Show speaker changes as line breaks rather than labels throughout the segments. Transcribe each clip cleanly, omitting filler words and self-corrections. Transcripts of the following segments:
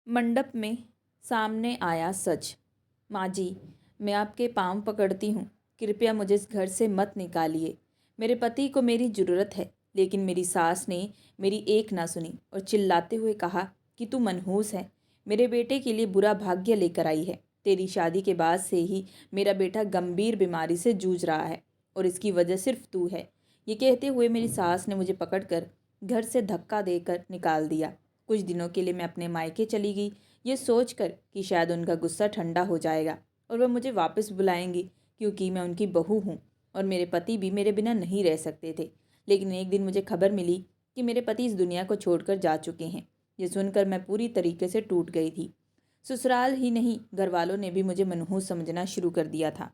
मंडप में सामने आया सच। माँ जी, मैं आपके पाँव पकड़ती हूँ, कृपया मुझे इस घर से मत निकालिए। मेरे पति को मेरी ज़रूरत है, लेकिन मेरी सास ने मेरी एक ना सुनी और चिल्लाते हुए कहा कि तू मनहूस है, मेरे बेटे के लिए बुरा भाग्य लेकर आई है। तेरी शादी के बाद से ही मेरा बेटा गंभीर बीमारी से जूझ रहा है और इसकी वजह सिर्फ तू है। ये कहते हुए मेरी सास ने मुझे पकड़कर घर से धक्का देकर निकाल दिया। कुछ दिनों के लिए मैं अपने मायके चली गई, ये सोचकर कि शायद उनका गुस्सा ठंडा हो जाएगा और वह मुझे वापस बुलाएंगी, क्योंकि मैं उनकी बहू हूँ और मेरे पति भी मेरे बिना नहीं रह सकते थे। लेकिन एक दिन मुझे खबर मिली कि मेरे पति इस दुनिया को छोड़कर जा चुके हैं। ये सुनकर मैं पूरी तरीके से टूट गई थी। ससुराल ही नहीं, घर वालों ने भी मुझे मनहूस समझना शुरू कर दिया था।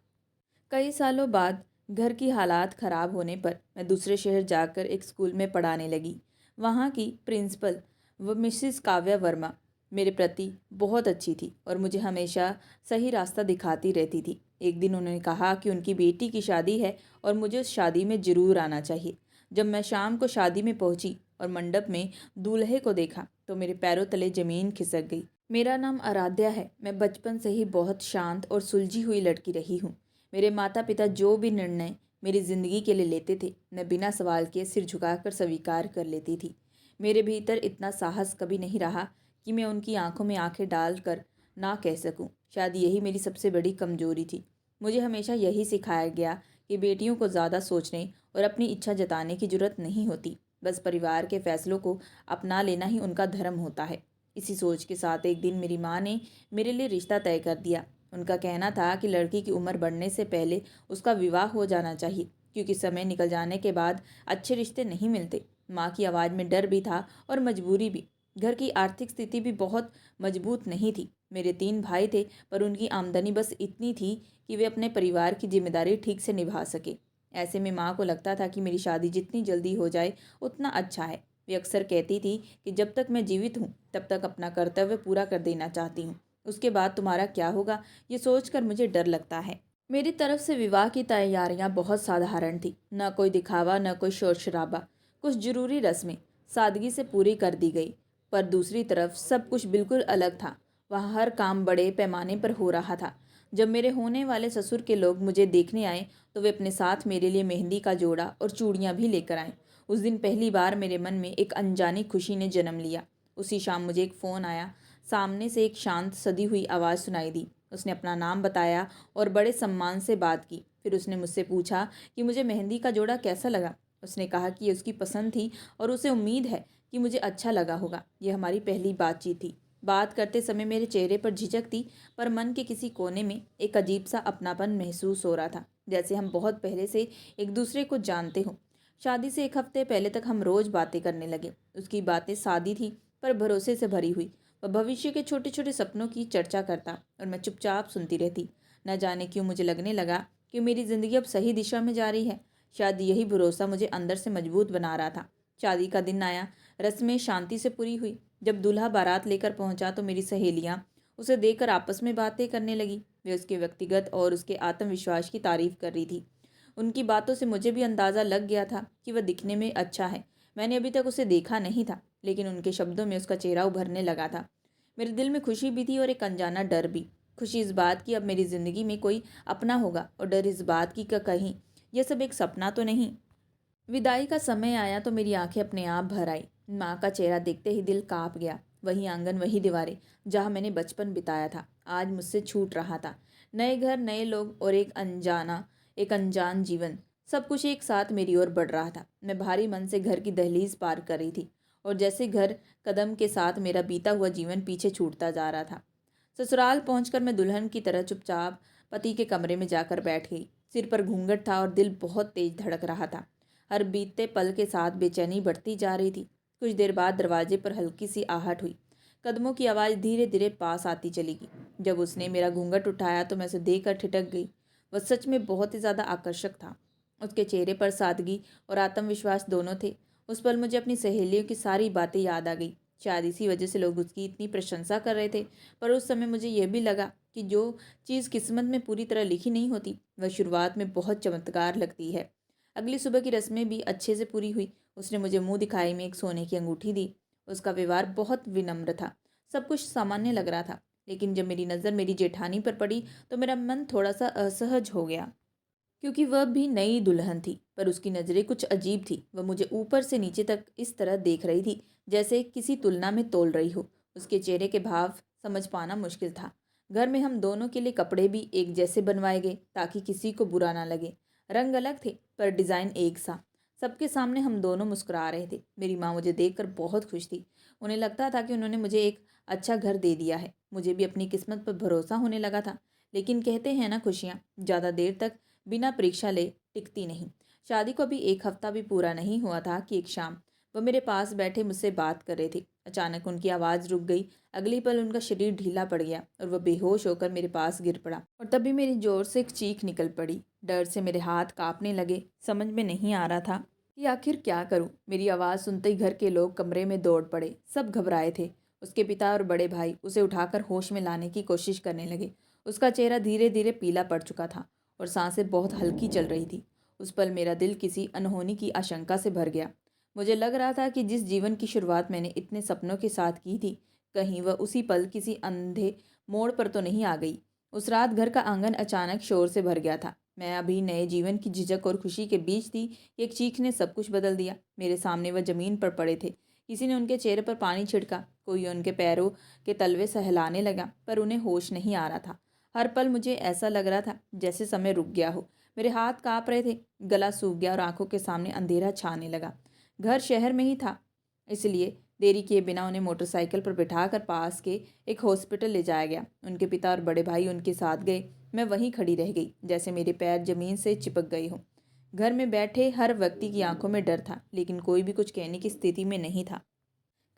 कई सालों बाद घर की हालात ख़राब होने पर मैं दूसरे शहर जाकर एक स्कूल में पढ़ाने लगी। वहाँ की प्रिंसिपल वो मिसेस काव्या वर्मा मेरे प्रति बहुत अच्छी थी और मुझे हमेशा सही रास्ता दिखाती रहती थी। एक दिन उन्होंने कहा कि उनकी बेटी की शादी है और मुझे उस शादी में ज़रूर आना चाहिए। जब मैं शाम को शादी में पहुंची और मंडप में दूल्हे को देखा तो मेरे पैरों तले ज़मीन खिसक गई। मेरा नाम आराध्या है। मैं बचपन से ही बहुत शांत और सुलझी हुई लड़की रही हूँ। मेरे माता पिता जो भी निर्णय मेरी ज़िंदगी के लिए लेते थे, मैं बिना सवाल किए सिर झुकाकर स्वीकार कर लेती थी। मेरे भीतर इतना साहस कभी नहीं रहा कि मैं उनकी आंखों में आंखें डाल कर ना कह सकूं। शायद यही मेरी सबसे बड़ी कमजोरी थी। मुझे हमेशा यही सिखाया गया कि बेटियों को ज़्यादा सोचने और अपनी इच्छा जताने की जरूरत नहीं होती, बस परिवार के फैसलों को अपना लेना ही उनका धर्म होता है। इसी सोच के साथ एक दिन मेरी माँ ने मेरे लिए रिश्ता तय कर दिया। उनका कहना था कि लड़की की उम्र बढ़ने से पहले उसका विवाह हो जाना चाहिए, क्योंकि समय निकल जाने के बाद अच्छे रिश्ते नहीं मिलते। माँ की आवाज़ में डर भी था और मजबूरी भी। घर की आर्थिक स्थिति भी बहुत मजबूत नहीं थी। मेरे 3 भाई थे, पर उनकी आमदनी बस इतनी थी कि वे अपने परिवार की जिम्मेदारी ठीक से निभा सके। ऐसे में माँ को लगता था कि मेरी शादी जितनी जल्दी हो जाए उतना अच्छा है। वे अक्सर कहती थी कि जब तक मैं जीवित हूँ तब तक अपना कर्तव्य पूरा कर देना चाहती हूँ, उसके बाद तुम्हारा क्या होगा ये सोचकर मुझे डर लगता है। मेरी तरफ से विवाह की तैयारियां बहुत साधारण थी। न कोई दिखावा, न कोई शोर शराबा। कुछ जरूरी रस्में सादगी से पूरी कर दी गई, पर दूसरी तरफ सब कुछ बिल्कुल अलग था। वहाँ हर काम बड़े पैमाने पर हो रहा था। जब मेरे होने वाले ससुर के लोग मुझे देखने आए तो वे अपने साथ मेरे लिए मेहंदी का जोड़ा और चूड़ियाँ भी लेकर आए। उस दिन पहली बार मेरे मन में एक अनजानी खुशी ने जन्म लिया। उसी शाम मुझे एक फ़ोन आया। सामने से एक शांत सदी हुई आवाज़ सुनाई दी। उसने अपना नाम बताया और बड़े सम्मान से बात की। फिर उसने मुझसे पूछा कि मुझे मेहंदी का जोड़ा कैसा लगा। उसने कहा कि ये उसकी पसंद थी और उसे उम्मीद है कि मुझे अच्छा लगा होगा। ये हमारी पहली बातचीत थी। बात करते समय मेरे चेहरे पर झिझक थी, पर मन के किसी कोने में एक अजीब सा अपनापन महसूस हो रहा था, जैसे हम बहुत पहले से एक दूसरे को जानते हों। शादी से एक हफ्ते पहले तक हम रोज़ बातें करने लगे। उसकी बातें सादी थी, पर भरोसे से भरी हुई। वह भविष्य के छोटे छोटे सपनों की चर्चा करता और मैं चुपचाप सुनती रहती। न जाने क्यों मुझे लगने लगा कि मेरी ज़िंदगी अब सही दिशा में जा रही है। शायद यही भरोसा मुझे अंदर से मजबूत बना रहा था। शादी का दिन आया। रस्में शांति से पूरी हुई। जब दूल्हा बारात लेकर पहुंचा तो मेरी सहेलियां उसे देखकर आपस में बातें करने लगी। वे उसके व्यक्तिगत और उसके आत्मविश्वास की तारीफ कर रही थी। उनकी बातों से मुझे भी अंदाज़ा लग गया था कि वह दिखने में अच्छा है। मैंने अभी तक उसे देखा नहीं था, लेकिन उनके शब्दों में उसका चेहरा उभरने लगा था। मेरे दिल में खुशी भी थी और एक अनजाना डर भी। खुशी इस बात की अब मेरी ज़िंदगी में कोई अपना होगा, और डर इस बात की कहीं यह सब एक सपना तो नहीं। विदाई का समय आया तो मेरी आंखें अपने आप भर आई। माँ का चेहरा देखते ही दिल कांप गया। वही आंगन, वही दीवारें जहाँ मैंने बचपन बिताया था, आज मुझसे छूट रहा था। नए घर, नए लोग और एक अनजान जीवन, सब कुछ एक साथ मेरी ओर बढ़ रहा था। मैं भारी मन से घर की दहलीज पार कर रही थी और जैसे घर कदम के साथ मेरा बीता हुआ जीवन पीछे छूटता जा रहा था। ससुराल पहुंचकर मैं दुल्हन की तरह चुपचाप पति के कमरे में जाकर बैठ गई। सिर पर घूंघट था और दिल बहुत तेज धड़क रहा था। हर बीतते पल के साथ बेचैनी बढ़ती जा रही थी। कुछ देर बाद दरवाजे पर हल्की सी आहट हुई। कदमों की आवाज़ धीरे धीरे पास आती चली गई। जब उसने मेरा घूंघट उठाया तो मैं उसे देखकर ठिठक गई। वह सच में बहुत ही ज़्यादा आकर्षक था। उसके चेहरे पर सादगी और आत्मविश्वास दोनों थे। उस पल मुझे अपनी सहेलियों की सारी बातें याद आ गई। शायद इसी वजह से लोग उसकी इतनी प्रशंसा कर रहे थे। पर उस समय मुझे यह भी लगा कि जो चीज़ किस्मत में पूरी तरह लिखी नहीं होती, वह शुरुआत में बहुत चमत्कार लगती है। अगली सुबह की रस्में भी अच्छे से पूरी हुई। उसने मुझे मुंह दिखाई में एक सोने की अंगूठी दी। उसका व्यवहार बहुत विनम्र था। सब कुछ सामान्य लग रहा था, लेकिन जब मेरी नज़र मेरी जेठानी पर पड़ी तो मेरा मन थोड़ा सा असहज हो गया, क्योंकि वह भी नई दुल्हन थी, पर उसकी नज़रें कुछ अजीब थी। वह मुझे ऊपर से नीचे तक इस तरह देख रही थी जैसे किसी तुलना में तोल रही हो। उसके चेहरे के भाव समझ पाना मुश्किल था। घर में हम दोनों के लिए कपड़े भी एक जैसे बनवाए गए ताकि किसी को बुरा ना लगे। रंग अलग थे पर डिज़ाइन एक सा। सबके सामने हम दोनों मुस्कुरा रहे थे। मेरी माँ मुझे देखकर बहुत खुश थी। उन्हें लगता था कि उन्होंने मुझे एक अच्छा घर दे दिया है। मुझे भी अपनी किस्मत पर भरोसा होने लगा था। लेकिन कहते हैं ना, खुशियाँ ज़्यादा देर तक बिना परीक्षा ले टिकती नहीं। शादी को अभी एक हफ्ता भी पूरा नहीं हुआ था कि एक शाम वह मेरे पास बैठे मुझसे बात कर रहे थे। अचानक उनकी आवाज़ रुक गई। अगली पल उनका शरीर ढीला पड़ गया और वह बेहोश होकर मेरे पास गिर पड़ा। और तभी मेरी जोर से एक चीख निकल पड़ी। डर से मेरे हाथ कांपने लगे। समझ में नहीं आ रहा था कि आखिर क्या करूं। मेरी आवाज़ सुनते ही घर के लोग कमरे में दौड़ पड़े। सब घबराए थे। उसके पिता और बड़े भाई उसे उठाकर होश में लाने की कोशिश करने लगे। उसका चेहरा धीरे धीरे पीला पड़ चुका था और सांसें बहुत हल्की चल रही थी। उस पल मेरा दिल किसी अनहोनी की आशंका से भर गया। मुझे लग रहा था कि जिस जीवन की शुरुआत मैंने इतने सपनों के साथ की थी, कहीं वह उसी पल किसी अंधे मोड़ पर तो नहीं आ गई। उस रात घर का आंगन अचानक शोर से भर गया था। मैं अभी नए जीवन की झिझक और खुशी के बीच थी कि एक चीख ने सब कुछ बदल दिया। मेरे सामने वह जमीन पर पड़े थे। किसी ने उनके चेहरे पर पानी छिड़का, कोई उनके पैरों के तलवे सहलाने लगा, पर उन्हें होश नहीं आ रहा था। हर पल मुझे ऐसा लग रहा था जैसे समय रुक गया हो। मेरे हाथ कांप रहे थे, गला सूख गया और आंखों के सामने अंधेरा छाने लगा। घर शहर में ही था, इसलिए देरी किए बिना उन्हें मोटरसाइकिल पर बिठाकर पास के एक हॉस्पिटल ले जाया गया। उनके पिता और बड़े भाई उनके साथ गए। मैं वहीं खड़ी रह गई, जैसे मेरे पैर जमीन से चिपक गए हों। घर में बैठे हर व्यक्ति की आंखों में डर था, लेकिन कोई भी कुछ कहने की स्थिति में नहीं था।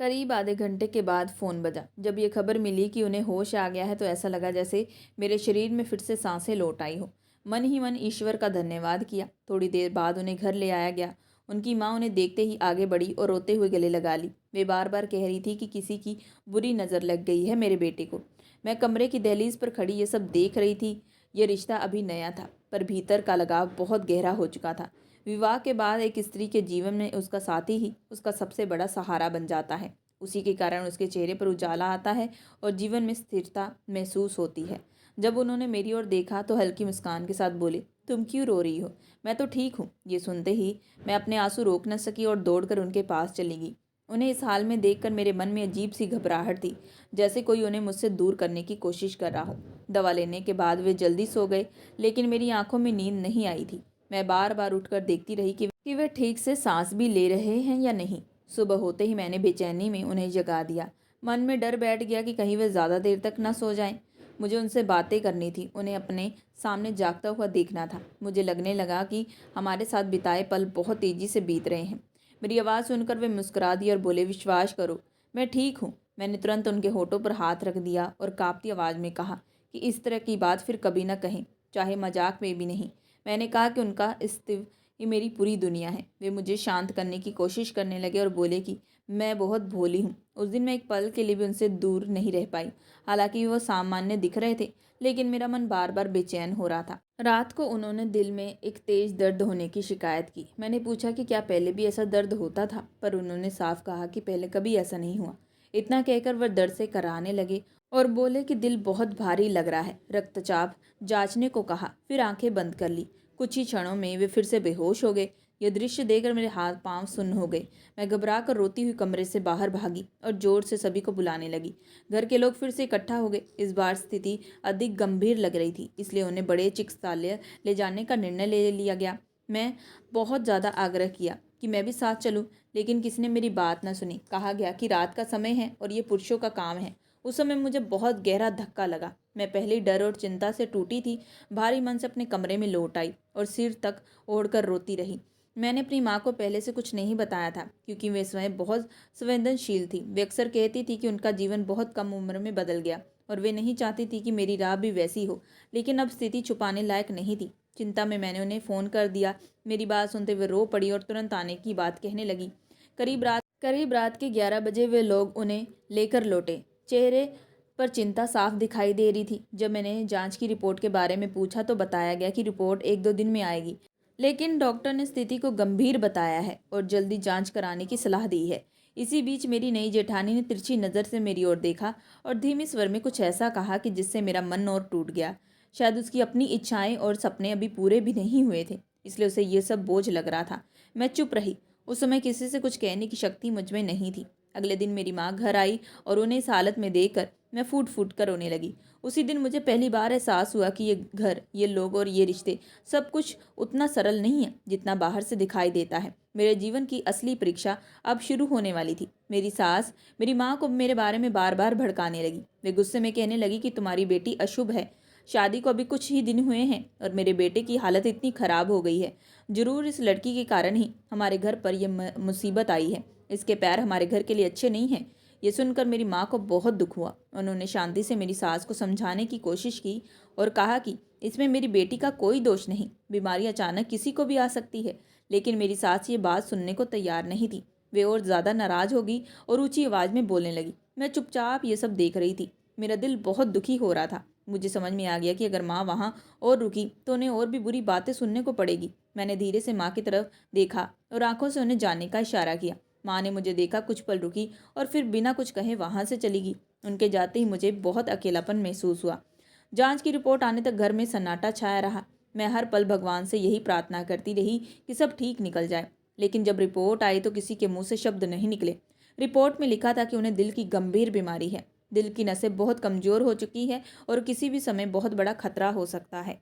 करीब आधे घंटे के बाद फ़ोन बजा। जब ये खबर मिली कि उन्हें होश आ गया है तो ऐसा लगा जैसे मेरे शरीर में फिर से सांसें लौट आई हो। मन ही मन ईश्वर का धन्यवाद किया। थोड़ी देर बाद उन्हें घर ले आया गया। उनकी माँ उन्हें देखते ही आगे बढ़ी और रोते हुए गले लगा ली। वे बार बार कह रही थी कि किसी की बुरी नज़र लग गई है मेरे बेटे को। मैं कमरे की दहलीज पर खड़ी ये सब देख रही थी। ये रिश्ता अभी नया था, पर भीतर का लगाव बहुत गहरा हो चुका था। विवाह के बाद एक स्त्री के जीवन में उसका साथी ही उसका सबसे बड़ा सहारा बन जाता है। उसी के कारण उसके चेहरे पर उजाला आता है और जीवन में स्थिरता महसूस होती है। जब उन्होंने मेरी ओर देखा तो हल्की मुस्कान के साथ बोले, तुम क्यों रो रही हो? मैं तो ठीक हूँ। ये सुनते ही मैं अपने आंसू रोक न सकी और दौड़कर उनके पास चली गई। उन्हें इस हाल में देखकर मेरे मन में अजीब सी घबराहट थी, जैसे कोई उन्हें मुझसे दूर करने की कोशिश कर रहा हो। दवा लेने के बाद वे जल्दी सो गए, लेकिन मेरी आंखों में नींद नहीं आई थी। मैं बार बार उठकर देखती रही कि वे ठीक से सांस भी ले रहे हैं या नहीं। सुबह होते ही मैंने बेचैनी में उन्हें जगा दिया। मन में डर बैठ गया कि कहीं वे ज़्यादा देर तक न सो जाएं। मुझे उनसे बातें करनी थी, उन्हें अपने सामने जागता हुआ देखना था। मुझे लगने लगा कि हमारे साथ बिताए पल बहुत तेज़ी से बीत रहे हैं। मेरी आवाज़ सुनकर वे मुस्कुरा दिए और बोले, विश्वास करो, मैं ठीक हूँ। मैंने तुरंत उनके होठों पर हाथ रख दिया और कांपती आवाज़ में कहा कि इस तरह की बात फिर कभी ना कहें, चाहे मजाक में भी नहीं। मैंने कहा कि उनका इस्तीव ये मेरी पूरी दुनिया है। वे मुझे शांत करने की कोशिश करने लगे और बोले कि मैं बहुत भोली हूँ। उस दिन मैं एक पल के लिए भी उनसे दूर नहीं रह पाई। हालांकि वो सामान्य दिख रहे थे, लेकिन मेरा मन बार बार बेचैन हो रहा था। रात को उन्होंने दिल में एक तेज दर्द होने की शिकायत की। मैंने पूछा कि क्या पहले भी ऐसा दर्द होता था, पर उन्होंने साफ कहा कि पहले कभी ऐसा नहीं हुआ। इतना कहकर वह दर्द से कराहने लगे और बोले कि दिल बहुत भारी लग रहा है। रक्तचाप जांचने को कहा, फिर आंखें बंद कर ली। कुछ ही क्षणों में वे फिर से बेहोश हो गए। यह दृश्य देखकर मेरे हाथ पांव सुन्न हो गए। मैं घबरा कर रोती हुई कमरे से बाहर भागी और जोर से सभी को बुलाने लगी। घर के लोग फिर से इकट्ठा हो गए। इस बार स्थिति अधिक गंभीर लग रही थी, इसलिए उन्हें बड़े चिकित्सालय ले जाने का निर्णय ले लिया गया। मैं बहुत ज़्यादा आग्रह किया कि मैं भी साथ चलूं, लेकिन किसी ने मेरी बात न सुनी। कहा गया कि रात का समय है और ये पुरुषों का काम है। उस समय मुझे बहुत गहरा धक्का लगा। मैं पहले डर और चिंता से टूटी थी। भारी मन से अपने कमरे में लौट आई और सिर तक ओढ़कर रोती रही। मैंने अपनी माँ को पहले से कुछ नहीं बताया था, क्योंकि वे स्वयं बहुत संवेदनशील थी। वे अक्सर कहती थी कि उनका जीवन बहुत कम उम्र में बदल गया और वे नहीं चाहती थी कि मेरी राह भी वैसी हो। लेकिन अब स्थिति छुपाने लायक नहीं थी। चिंता में मैंने उन्हें फ़ोन कर दिया। मेरी बात सुनते हुए रो पड़ी और तुरंत आने की बात कहने लगी। करीब रात के 11 बजे वे लोग उन्हें लेकर लौटे। चेहरे पर चिंता साफ दिखाई दे रही थी। जब मैंने जांच की रिपोर्ट के बारे में पूछा तो बताया गया कि रिपोर्ट 1-2 दिन में आएगी, लेकिन डॉक्टर ने स्थिति को गंभीर बताया है और जल्दी जांच कराने की सलाह दी है। इसी बीच मेरी नई जेठानी ने तिरछी नज़र से मेरी ओर देखा और धीमे स्वर में कुछ ऐसा कहा कि जिससे मेरा मन और टूट गया। शायद उसकी अपनी इच्छाएं और सपने अभी पूरे भी नहीं हुए थे, इसलिए उसे ये सब बोझ लग रहा था। मैं चुप रही। उस समय किसी से कुछ कहने की शक्ति मुझ में नहीं थी। अगले दिन मेरी माँ घर आई और उन्हें इस हालत में देखकर मैं फूट फूट कर रोने लगी। उसी दिन मुझे पहली बार एहसास हुआ कि ये घर, ये लोग और ये रिश्ते सब कुछ उतना सरल नहीं है जितना बाहर से दिखाई देता है। मेरे जीवन की असली परीक्षा अब शुरू होने वाली थी। मेरी सास मेरी माँ को मेरे बारे में बार बार भड़काने लगी। वे गुस्से में कहने लगी कि तुम्हारी बेटी अशुभ है, शादी को अभी कुछ ही दिन हुए हैं और मेरे बेटे की हालत इतनी खराब हो गई है। जरूर इस लड़की के कारण ही हमारे घर पर यह मुसीबत आई है। इसके पैर हमारे घर के लिए अच्छे नहीं हैं। ये सुनकर मेरी माँ को बहुत दुख हुआ। उन्होंने शांति से मेरी सास को समझाने की कोशिश की और कहा कि इसमें मेरी बेटी का कोई दोष नहीं, बीमारी अचानक किसी को भी आ सकती है। लेकिन मेरी सास ये बात सुनने को तैयार नहीं थी। वे और ज़्यादा नाराज हो गई और ऊंची आवाज़ में बोलने लगी। मैं चुपचाप ये सब देख रही थी। मेरा दिल बहुत दुखी हो रहा था। मुझे समझ में आ गया कि अगर माँ वहाँ और रुकी तो उन्हें और भी बुरी बातें सुनने को पड़ेगी। मैंने धीरे से माँ की तरफ देखा और आंखों से उन्हें जाने का इशारा किया। माँ ने मुझे देखा, कुछ पल रुकी और फिर बिना कुछ कहे वहाँ से चली गई। उनके जाते ही मुझे बहुत अकेलापन महसूस हुआ। जांच की रिपोर्ट आने तक घर में सन्नाटा छाया रहा। मैं हर पल भगवान से यही प्रार्थना करती रही कि सब ठीक निकल जाए। लेकिन जब रिपोर्ट आई तो किसी के मुंह से शब्द नहीं निकले। रिपोर्ट में लिखा था कि उन्हें दिल की गंभीर बीमारी है। दिल की नसें बहुत कमज़ोर हो चुकी है और किसी भी समय बहुत बड़ा खतरा हो सकता है।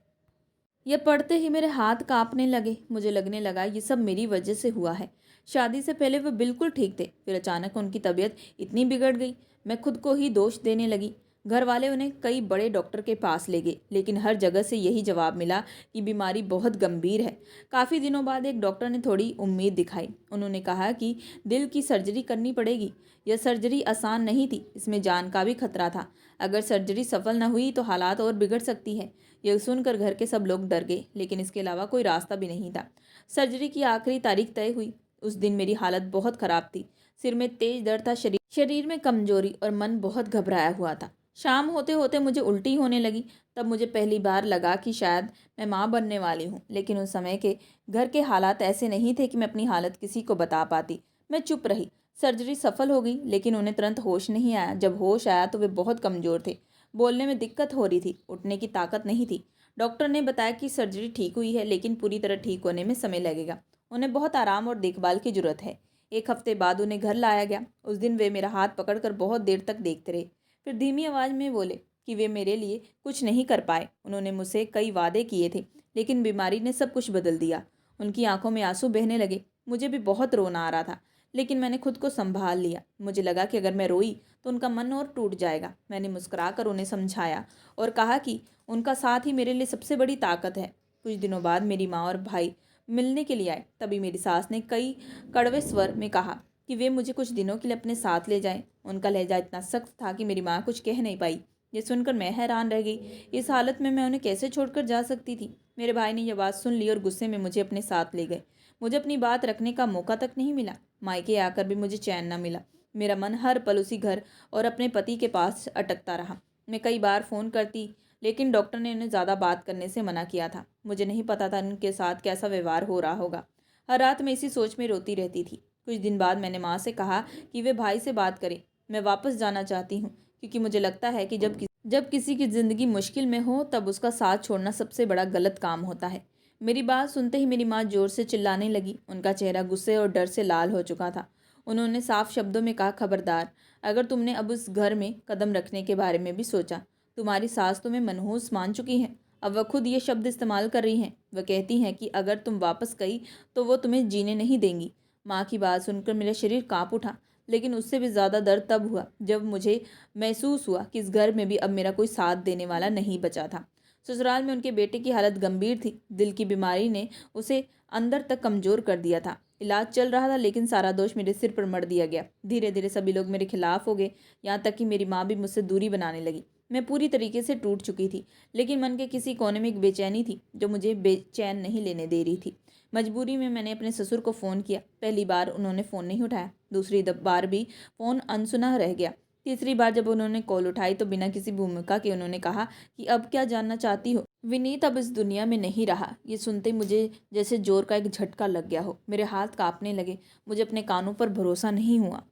यह पढ़ते ही मेरे हाथ कांपने लगे। मुझे लगने लगा ये सब मेरी वजह से हुआ है। शादी से पहले वे बिल्कुल ठीक थे, फिर अचानक उनकी तबीयत इतनी बिगड़ गई। मैं खुद को ही दोष देने लगी। घर वाले उन्हें कई बड़े डॉक्टर के पास ले गए, लेकिन हर जगह से यही जवाब मिला कि बीमारी बहुत गंभीर है। काफ़ी दिनों बाद एक डॉक्टर ने थोड़ी उम्मीद दिखाई। उन्होंने कहा कि दिल की सर्जरी करनी पड़ेगी। यह सर्जरी आसान नहीं थी, इसमें जान का भी खतरा था। अगर सर्जरी सफल न हुई तो हालात और बिगड़ सकती है। यह सुनकर घर के सब लोग डर गए, लेकिन इसके अलावा कोई रास्ता भी नहीं था। सर्जरी की आखिरी तारीख तय हुई। उस दिन मेरी हालत बहुत खराब थी। सिर में तेज दर्द था, शरीर में कमजोरी और मन बहुत घबराया हुआ था। शाम होते होते मुझे उल्टी होने लगी। तब मुझे पहली बार लगा कि शायद मैं माँ बनने वाली हूँ। लेकिन उस समय के घर के हालात ऐसे नहीं थे कि मैं अपनी हालत किसी को बता पाती। मैं चुप रही। सर्जरी सफल हो गई, लेकिन उन्हें तुरंत होश नहीं आया। जब होश आया तो वे बहुत कमज़ोर थे। बोलने में दिक्कत हो रही थी, उठने की ताकत नहीं थी। डॉक्टर ने बताया कि सर्जरी ठीक हुई है, लेकिन पूरी तरह ठीक होने में समय लगेगा। उन्हें बहुत आराम और देखभाल की जरूरत है। एक हफ्ते बाद उन्हें घर लाया गया। उस दिन वे मेरा हाथ पकड़कर बहुत देर तक देखते रहे, फिर धीमी आवाज़ में बोले कि वे मेरे लिए कुछ नहीं कर पाए। उन्होंने मुझसे कई वादे किए थे, लेकिन बीमारी ने सब कुछ बदल दिया। उनकी आंखों में आंसू बहने लगे। मुझे भी बहुत रोना आ रहा था, लेकिन मैंने खुद को संभाल लिया। मुझे लगा कि अगर मैं रोई तो उनका मन और टूट जाएगा। मैंने मुस्कुराकर उन्हें समझाया और कहा कि उनका साथ ही मेरे लिए सबसे बड़ी ताकत है। कुछ दिनों बाद मेरी माँ और भाई मिलने के लिए आए। तभी मेरी सास ने कई कड़वे स्वर में कहा कि वे मुझे कुछ दिनों के लिए अपने साथ ले जाएं। उनका लहजा इतना सख्त था कि मेरी माँ कुछ कह नहीं पाई। ये सुनकर मैं हैरान रह गई। इस हालत में मैं उन्हें कैसे छोड़कर जा सकती थी। मेरे भाई ने यह बात सुन ली और गुस्से में मुझे अपने साथ ले गए। मुझे अपनी बात रखने का मौका तक नहीं मिला। मायके आकर भी मुझे चैन न मिला। मेरा मन हर पल उसी घर और अपने पति के पास अटकता रहा। मैं कई बार फ़ोन करती, लेकिन डॉक्टर ने उन्हें ज़्यादा बात करने से मना किया था। मुझे नहीं पता था उनके साथ कैसा व्यवहार हो रहा होगा। हर रात मैं इसी सोच में रोती रहती थी। कुछ दिन बाद मैंने माँ से कहा कि वे भाई से बात करें। मैं वापस जाना चाहती हूँ, क्योंकि मुझे लगता है कि जब किसी की ज़िंदगी मुश्किल में हो तब उसका साथ छोड़ना सबसे बड़ा गलत काम होता है। मेरी बात सुनते ही मेरी माँ जोर से चिल्लाने लगी। उनका चेहरा गुस्से और डर से लाल हो चुका था। उन्होंने साफ शब्दों में कहा, खबरदार, अगर तुमने अब उस घर में कदम रखने के बारे में भी सोचा। तुम्हारी सास तुम्हें मनहूस मान चुकी हैं। अब वह खुद ये शब्द इस्तेमाल कर रही हैं। वह कहती हैं कि अगर तुम वापस गई तो वो तुम्हें जीने नहीं देंगी। माँ की बात सुनकर मेरा शरीर काँप उठा, लेकिन उससे भी ज़्यादा दर्द तब हुआ जब मुझे महसूस हुआ कि इस घर में भी अब मेरा कोई साथ देने वाला नहीं बचा था। ससुराल में उनके बेटे की हालत गंभीर थी। दिल की बीमारी ने उसे अंदर तक कमज़ोर कर दिया था। इलाज चल रहा था, लेकिन सारा दोष मेरे सिर पर मढ़ दिया गया। धीरे धीरे सभी लोग मेरे खिलाफ हो गए, यहाँ तक कि मेरी माँ भी मुझसे दूरी बनाने लगी। मैं पूरी तरीके से टूट चुकी थी, लेकिन मन के किसी कोने में एक बेचैनी थी जो मुझे बेचैन नहीं लेने दे रही थी। मजबूरी में मैंने अपने ससुर को फ़ोन किया। पहली बार उन्होंने फ़ोन नहीं उठाया। दूसरी बार भी फ़ोन अनसुना रह गया। तीसरी बार जब उन्होंने कॉल उठाई तो बिना किसी भूमिका के उन्होंने कहा कि अब क्या जानना चाहती हो। विनीत अब इस दुनिया में नहीं रहा। ये सुनते मुझे जैसे जोर का एक झटका लग गया हो। मेरे हाथ कांपने लगे। मुझे अपने कानों पर भरोसा नहीं हुआ।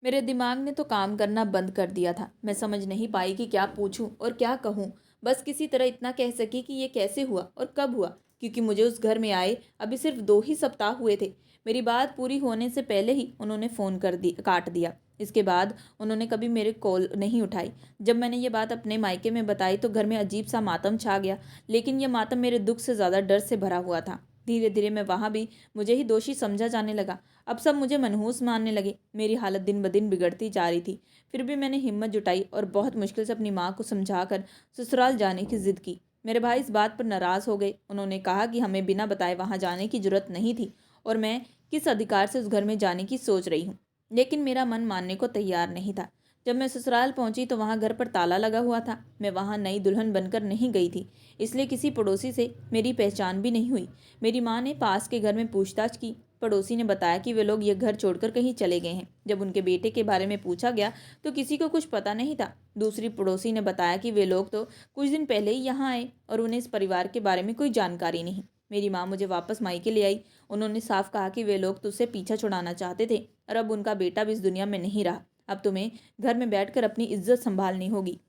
मेरे दिमाग ने तो काम करना बंद कर दिया था। मैं समझ नहीं पाई कि क्या पूछूं और क्या कहूं। बस किसी तरह इतना कह सकी कि ये कैसे हुआ और कब हुआ, क्योंकि मुझे उस घर में आए अभी सिर्फ 2 ही सप्ताह हुए थे। मेरी बात पूरी होने से पहले ही उन्होंने फ़ोन काट दिया। इसके बाद उन्होंने कभी मेरे कॉल नहीं उठाई। जब मैंने ये बात अपने मायके में बताई तो घर में अजीब सा मातम छा गया, लेकिन यह मातम मेरे दुख से ज़्यादा डर से भरा हुआ था। धीरे धीरे मैं वहाँ भी मुझे ही दोषी समझा जाने लगा। अब सब मुझे मनहूस मानने लगे। मेरी हालत दिन ब दिन बिगड़ती जा रही थी। फिर भी मैंने हिम्मत जुटाई और बहुत मुश्किल से अपनी माँ को समझाकर ससुराल जाने की जिद की। मेरे भाई इस बात पर नाराज़ हो गए। उन्होंने कहा कि हमें बिना बताए वहाँ जाने की जरूरत नहीं थी और मैं किस अधिकार से उस घर में जाने की सोच रही हूँ। लेकिन मेरा मन मानने को तैयार नहीं था। जब मैं ससुराल पहुंची तो वहाँ घर पर ताला लगा हुआ था। मैं वहाँ नई दुल्हन बनकर नहीं गई थी, इसलिए किसी पड़ोसी से मेरी पहचान भी नहीं हुई। मेरी माँ ने पास के घर में पूछताछ की। पड़ोसी ने बताया कि वे लोग ये घर छोड़कर कहीं चले गए हैं। जब उनके बेटे के बारे में पूछा गया तो किसी को कुछ पता नहीं था। दूसरी पड़ोसी ने बताया कि वे लोग तो कुछ दिन पहले ही यहाँ आए और उन्हें इस परिवार के बारे में कोई जानकारी नहीं। मेरी माँ मुझे वापस मायके ले आई। उन्होंने साफ कहा कि वे लोग तुझसे पीछा छुड़ाना चाहते थे और अब उनका बेटा भी इस दुनिया में नहीं रहा। अब तुम्हें घर में बैठकर अपनी इज्जत संभालनी होगी।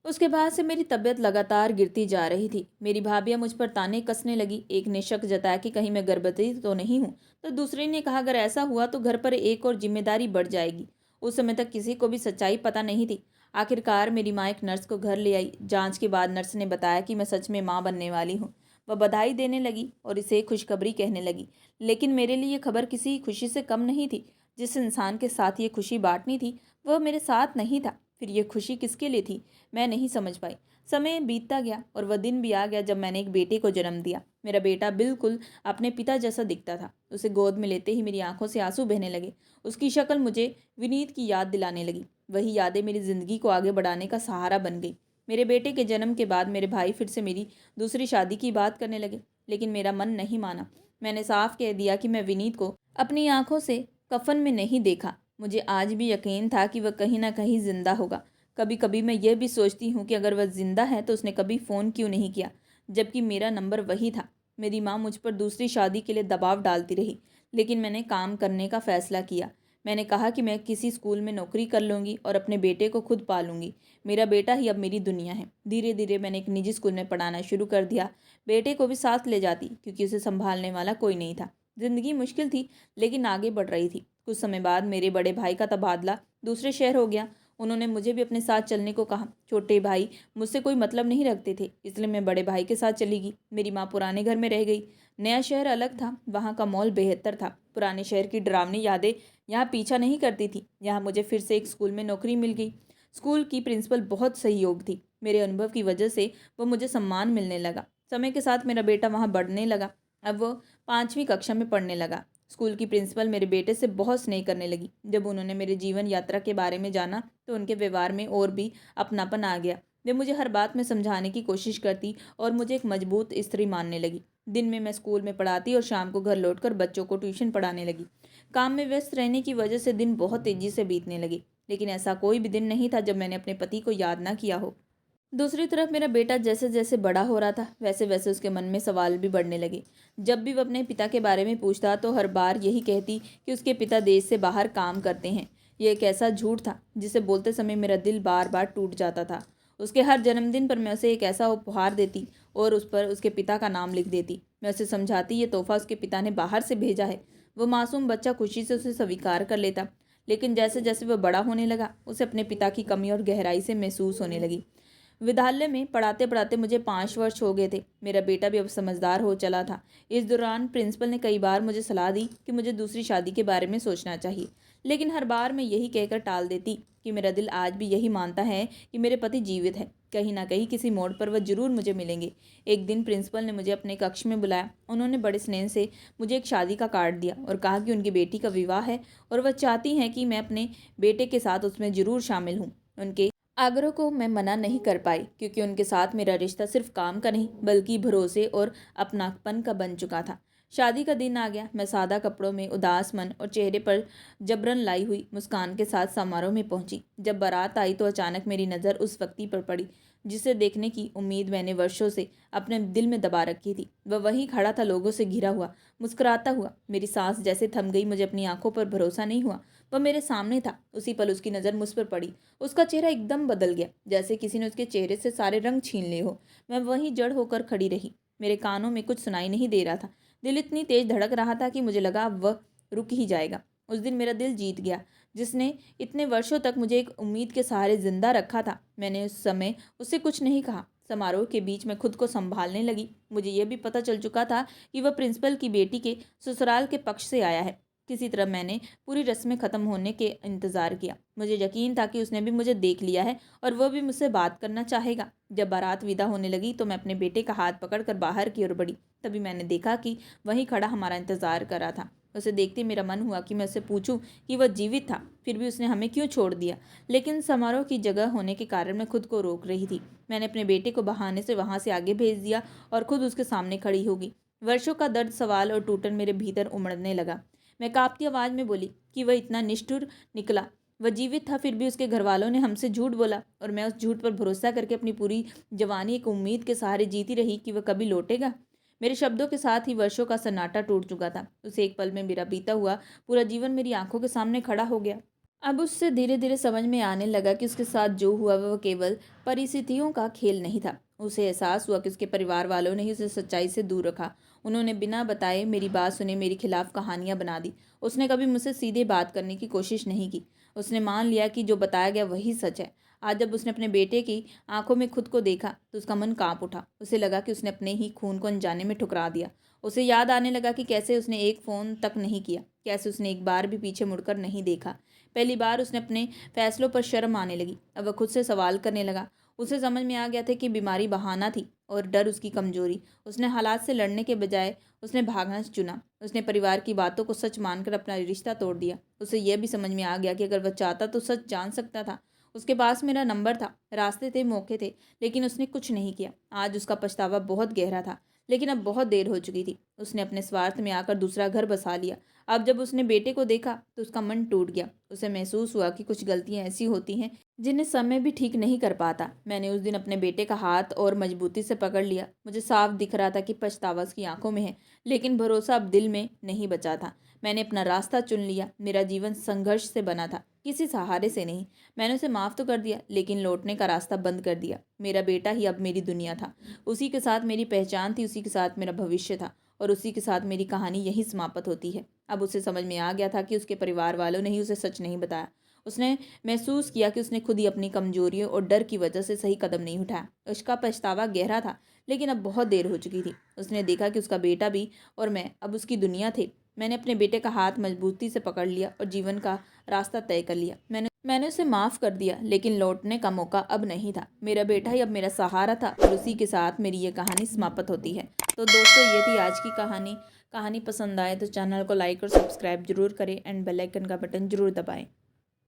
उसके बाद से मेरी तबीयत लगातार गिरती जा रही थी। मेरी भाभियां मुझ पर ताने कसने लगी। एक ने शक जताया कि कहीं मैं गर्भवती तो नहीं हूँ, तो दूसरी ने कहा अगर ऐसा हुआ तो घर पर एक और जिम्मेदारी बढ़ जाएगी। उस समय तक किसी को भी सच्चाई पता नहीं थी। आखिरकार मेरी माँ एक नर्स को घर ले आई। जांच के बाद नर्स ने बताया कि मैं सच में माँ बनने वाली हूँ। वह बधाई देने लगी और इसे खुशखबरी कहने लगी। लेकिन मेरे लिए ये खबर किसी खुशी से कम नहीं थी। जिस इंसान के साथ ये खुशी बांटनी थी वह मेरे साथ नहीं था। फिर ये खुशी किसके लिए थी, मैं नहीं समझ पाई। समय बीतता गया और वह दिन भी आ गया जब मैंने एक बेटे को जन्म दिया। मेरा बेटा बिल्कुल अपने पिता जैसा दिखता था। उसे गोद में लेते ही मेरी आंखों से आंसू बहने लगे। उसकी शक्ल मुझे विनीत की याद दिलाने लगी। वही यादें मेरी जिंदगी को आगे बढ़ाने का सहारा बन गई। मेरे बेटे के जन्म के बाद मेरे भाई फिर से मेरी दूसरी शादी की बात करने लगे, लेकिन मेरा मन नहीं माना। मैंने साफ कह दिया कि मैं विनीत को अपनी आंखों से कफन में नहीं देखा। मुझे आज भी यकीन था कि वह कहीं ना कहीं जिंदा होगा। कभी कभी मैं यह भी सोचती हूँ कि अगर वह जिंदा है तो उसने कभी फ़ोन क्यों नहीं किया, जबकि मेरा नंबर वही था। मेरी माँ मुझ पर दूसरी शादी के लिए दबाव डालती रही, लेकिन मैंने काम करने का फैसला किया। मैंने कहा कि मैं किसी स्कूल में नौकरी कर लूँगी और अपने बेटे को खुद पालूंगी। मेरा बेटा ही अब मेरी दुनिया है। धीरे धीरे मैंने एक निजी स्कूल में पढ़ाना शुरू कर दिया। बेटे को भी साथ ले जाती क्योंकि उसे संभालने वाला कोई नहीं था। जिंदगी मुश्किल थी लेकिन आगे बढ़ रही थी। कुछ समय बाद मेरे बड़े भाई का तबादला दूसरे शहर हो गया। उन्होंने मुझे भी अपने साथ चलने को कहा। छोटे भाई मुझसे कोई मतलब नहीं रखते थे, इसलिए मैं बड़े भाई के साथ चली गई। मेरी माँ पुराने घर में रह गई। नया शहर अलग था, वहाँ का माहौल बेहतर था। पुराने शहर की डरावनी यादें यहाँ पीछा नहीं करती थी। यहाँ मुझे फिर से एक स्कूल में नौकरी मिल गई। स्कूल की प्रिंसिपल बहुत सहयोग थी। मेरे अनुभव की वजह से वो मुझे सम्मान मिलने लगा। समय के साथ मेरा बेटा वहाँ बढ़ने लगा। अब वो 5वीं कक्षा में पढ़ने लगा। स्कूल की प्रिंसिपल मेरे बेटे से बहुत स्नेह करने लगी। जब उन्होंने मेरे जीवन यात्रा के बारे में जाना तो उनके व्यवहार में और भी अपनापन आ गया। वे मुझे हर बात में समझाने की कोशिश करती और मुझे एक मजबूत स्त्री मानने लगी। दिन में मैं स्कूल में पढ़ाती और शाम को घर लौटकर बच्चों को ट्यूशन पढ़ाने लगी। काम में व्यस्त रहने की वजह से दिन बहुत तेजी से बीतने लगे, लेकिन ऐसा कोई भी दिन नहीं था जब मैंने अपने पति को याद ना किया हो। दूसरी तरफ मेरा बेटा जैसे जैसे बड़ा हो रहा था वैसे वैसे उसके मन में सवाल भी बढ़ने लगे। जब भी वह अपने पिता के बारे में पूछता तो हर बार यही कहती कि उसके पिता देश से बाहर काम करते हैं। यह एक ऐसा झूठ था जिसे बोलते समय मेरा दिल बार बार टूट जाता था। उसके हर जन्मदिन पर मैं उसे एक ऐसा उपहार देती और उस पर उसके पिता का नाम लिख देती। मैं उसे समझाती ये तोहफा उसके पिता ने बाहर से भेजा है। वो मासूम बच्चा खुशी से उसे स्वीकार कर लेता, लेकिन जैसे जैसे वह बड़ा होने लगा उसे अपने पिता की कमी और गहराई से महसूस होने लगी। विद्यालय में पढ़ाते पढ़ाते मुझे 5 वर्ष हो गए थे। मेरा बेटा भी अब समझदार हो चला था। इस दौरान प्रिंसिपल ने कई बार मुझे सलाह दी कि मुझे दूसरी शादी के बारे में सोचना चाहिए, लेकिन हर बार मैं यही कहकर टाल देती कि मेरा दिल आज भी यही मानता है कि मेरे पति जीवित है। कहीं ना कहीं किसी मोड़ पर वह जरूर मुझे मिलेंगे। एक दिन प्रिंसिपल ने मुझे अपने कक्ष में बुलाया। उन्होंने बड़े स्नेह से मुझे एक शादी का कार्ड दिया और कहा कि उनकी बेटी का विवाह है और वह चाहती हैं कि मैं अपने बेटे के साथ उसमें जरूर शामिल हूँ। उनके आग्रह को मैं मना नहीं कर पाई क्योंकि उनके साथ मेरा रिश्ता सिर्फ काम का नहीं बल्कि भरोसे और अपनापन का बन चुका था। शादी का दिन आ गया। मैं सादा कपड़ों में उदास मन और चेहरे पर जबरन लाई हुई मुस्कान के साथ समारोह में पहुंची। जब बारात आई तो अचानक मेरी नज़र उस व्यक्ति पर पड़ी जिसे देखने की उम्मीद मैंने वर्षों से अपने दिल में दबा रखी थी। वह वहीं खड़ा था, लोगों से घिरा हुआ, मुस्कुराता हुआ। मेरी सांस जैसे थम गई, मुझे अपनी आंखों पर भरोसा नहीं हुआ। वह मेरे सामने था। उसी पल उसकी नज़र मुझ पर पड़ी। उसका चेहरा एकदम बदल गया, जैसे किसी ने उसके चेहरे से सारे रंग छीन लिए हो। मैं वहीं जड़ होकर खड़ी रही। मेरे कानों में कुछ सुनाई नहीं दे रहा था। दिल इतनी तेज धड़क रहा था कि मुझे लगा अब वह रुक ही जाएगा। उस दिन मेरा दिल जीत गया, जिसने इतने वर्षों तक मुझे एक उम्मीद के सहारे जिंदा रखा था। मैंने उस समय उससे कुछ नहीं कहा। समारोह के बीच में खुद को संभालने लगी। मुझे यह भी पता चल चुका था कि वह प्रिंसिपल की बेटी के ससुराल के पक्ष से आया है। किसी तरह मैंने पूरी रस्में खत्म होने के इंतजार किया। मुझे यकीन था कि उसने भी मुझे देख लिया है और वह भी मुझसे बात करना चाहेगा। जब बारात विदा होने लगी तो मैं अपने बेटे का हाथ पकड़कर बाहर की ओर बढ़ी। तभी मैंने देखा कि वहीं खड़ा हमारा इंतजार कर रहा था। उसे देखते मेरा मन हुआ कि मैं उससे पूछूं कि वह जीवित था, फिर भी उसने हमें क्यों छोड़ दिया। लेकिन समारोह की जगह होने के कारण मैं खुद को रोक रही थी। मैंने अपने बेटे को बहाने से वहां से आगे भेज दिया और खुद उसके सामने खड़ी होगी। वर्षों का दर्द, सवाल और टूटन मेरे भीतर उमड़ने लगा। मैं कांपती आवाज़ में बोली कि वह इतना निष्ठुर निकला। वह जीवित था, फिर भी उसके घर वालों ने हमसे झूठ बोला और मैं उस झूठ पर भरोसा करके अपनी पूरी जवानी एक उम्मीद के सहारे जीती रही कि वह कभी लौटेगा। मेरे शब्दों के साथ ही वर्षों का सन्नाटा टूट चुका था। उस एक पल में मेरा बीता हुआ पूरा जीवन मेरी आंखों के सामने खड़ा हो गया। अब उससे धीरे धीरे समझ में आने लगा कि उसके साथ जो हुआ वह केवल परिस्थितियों का खेल नहीं था। उसे एहसास हुआ कि उसके परिवार वालों ने ही उसे सच्चाई से दूर रखा। उन्होंने बिना बताए मेरी बात सुने मेरे खिलाफ कहानियां बना दी। उसने कभी मुझसे सीधे बात करने की कोशिश नहीं की। उसने मान लिया कि जो बताया गया वही सच है। आज जब उसने अपने बेटे की आंखों में खुद को देखा तो उसका मन कांप उठा। उसे लगा कि उसने अपने ही खून को अनजाने में ठुकरा दिया। उसे याद आने लगा कि कैसे उसने एक फ़ोन तक नहीं किया, कैसे उसने एक बार भी पीछे मुड़कर नहीं देखा। पहली बार उसने अपने फैसलों पर शर्म आने लगी। अब वह खुद से सवाल करने लगा। उसे समझ में आ गया था कि बीमारी बहाना थी और डर उसकी कमजोरी। उसने हालात से लड़ने के बजाय उसने भागना चुना। उसने परिवार की बातों को सच मानकर अपना रिश्ता तोड़ दिया। उसे यह भी समझ में आ गया कि अगर वह चाहता तो सच जान सकता था। उसके पास मेरा नंबर था, रास्ते थे, मौके थे, लेकिन उसने कुछ नहीं किया। आज उसका पछतावा बहुत गहरा था, लेकिन अब बहुत देर हो चुकी थी। उसने अपने स्वार्थ में आकर दूसरा घर बसा लिया। अब जब उसने बेटे को देखा तो उसका मन टूट गया। उसे महसूस हुआ कि कुछ गलतियां ऐसी होती हैं जिन्हें समय भी ठीक नहीं कर पाता। मैंने उस दिन अपने बेटे का हाथ और मजबूती से पकड़ लिया। मुझे साफ दिख रहा था कि पछतावा उसकी आंखों में है, लेकिन भरोसा अब दिल में नहीं बचा था। मैंने अपना रास्ता चुन लिया। मेरा जीवन संघर्ष से बना था, किसी सहारे से नहीं। मैंने उसे माफ़ तो कर दिया, लेकिन लौटने का रास्ता बंद कर दिया। मेरा बेटा ही अब मेरी दुनिया था। उसी के साथ मेरी पहचान थी, उसी के साथ मेरा भविष्य था और उसी के साथ मेरी कहानी यहीं समाप्त होती है। अब उसे समझ में आ गया था कि उसके परिवार वालों ने ही उसे सच नहीं बताया। उसने महसूस किया कि उसने खुद ही अपनी कमजोरियों और डर की वजह से सही कदम नहीं उठाया। उसका पछतावा गहरा था, लेकिन अब बहुत देर हो चुकी थी। उसने देखा कि उसका बेटा भी और मैं अब उसकी दुनिया थे। मैंने अपने बेटे का हाथ मजबूती से पकड़ लिया और जीवन का रास्ता तय कर लिया। मैंने उसे माफ़ कर दिया, लेकिन लौटने का मौका अब नहीं था। मेरा बेटा ही अब मेरा सहारा था और उसी के साथ मेरी ये कहानी समाप्त होती है। तो दोस्तों, ये थी आज की कहानी। कहानी पसंद आए तो चैनल को लाइक और सब्सक्राइब जरूर करें एंड बेल आइकन का बटन जरूर दबाएं।